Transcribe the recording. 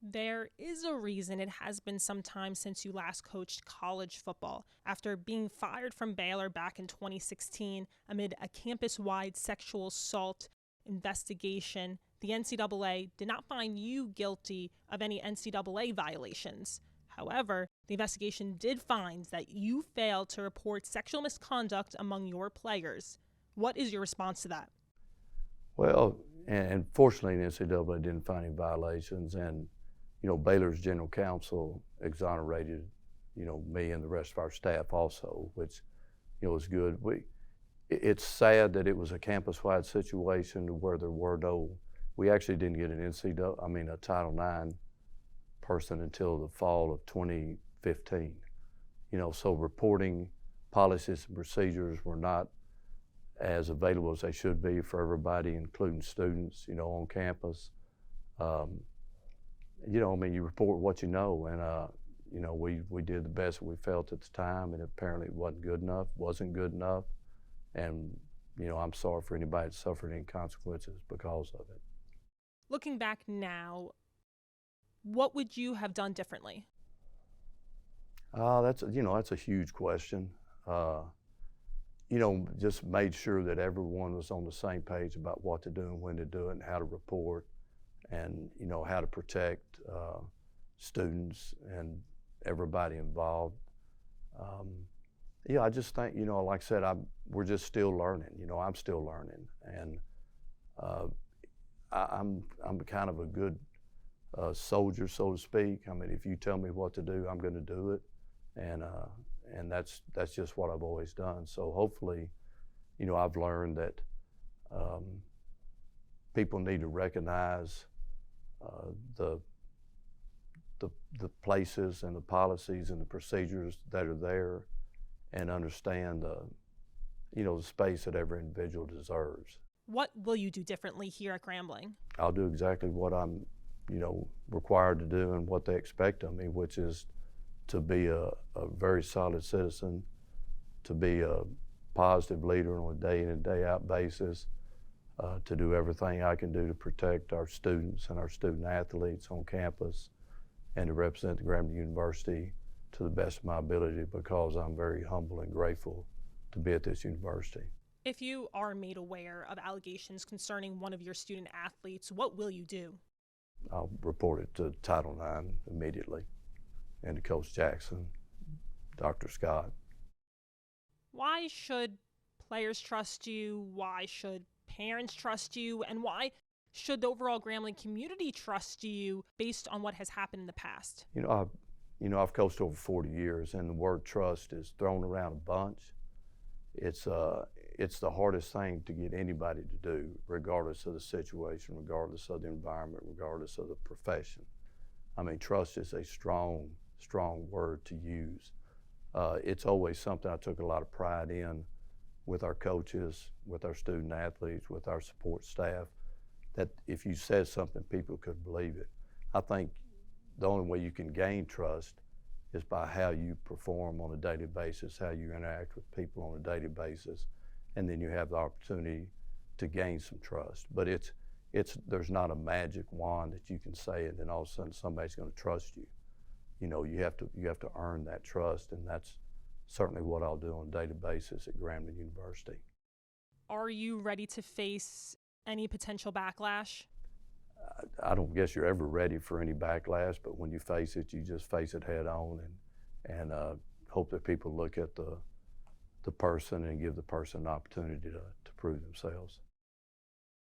There is a reason it has been some time since you last coached college football. After being fired from Baylor back in 2016 amid a campus wide sexual assault investigation, the NCAA did not find you guilty of any NCAA violations. However, the investigation did find that you failed to report sexual misconduct among your players. What is your response to that? Well, and fortunately, the NCAA didn't find any violations, and Baylor's general counsel exonerated, me and the rest of our staff also, which, was good. It's sad that it was a campus-wide situation where there were we actually didn't get a Title IX person until the fall of 2015. So reporting policies and procedures were not as available as they should be for everybody, including students, on campus. You report what you know, and we did the best we felt at the time, and apparently it wasn't good enough, and I'm sorry for anybody that suffered any consequences because of it. Looking back now, what would you have done differently? That's a huge question. Just made sure that everyone was on the same page about what to do and when to do it and how to report, and how to protect students and everybody involved. I just think, like I said, we're just still learning. I'm still learning, and I'm kind of a good soldier, so to speak. I mean, if you tell me what to do, I'm going to do it, and that's just what I've always done. So hopefully, I've learned that people need to recognize the places and the policies and the procedures that are there, and understand the space that every individual deserves. What will you do differently here at Grambling? I'll do exactly what I'm required to do and what they expect of me, which is to be a very solid citizen, to be a positive leader on a day in and day out basis, to do everything I can do to protect our students and our student athletes on campus, and to represent the Grambling University to the best of my ability, because I'm very humble and grateful to be at this university. If you are made aware of allegations concerning one of your student athletes, what will you do? I'll report it to Title IX immediately, and to Coach Jackson, Dr. Scott. Why should players trust you? Why should parents trust you? And why should the overall Grambling community trust you based on what has happened in the past? I've coached over 40 years, and the word trust is thrown around a bunch. It's the hardest thing to get anybody to do, regardless of the situation, regardless of the environment, regardless of the profession. I mean, trust is a strong word to use. It's always something I took a lot of pride in with our coaches, with our student athletes, with our support staff, that if you said something, people could believe it. I think the only way you can gain trust is by how you perform on a daily basis, how you interact with people on a daily basis, and then you have the opportunity to gain some trust. But there's not a magic wand that you can say and then all of a sudden somebody's going to trust you. You have to earn that trust, and that's certainly what I'll do on a daily basis at Grambling University. Are you ready to face any potential backlash? I don't guess you're ever ready for any backlash, but when you face it, you just face it head on, and hope that people look at the person and give the person an opportunity to prove themselves.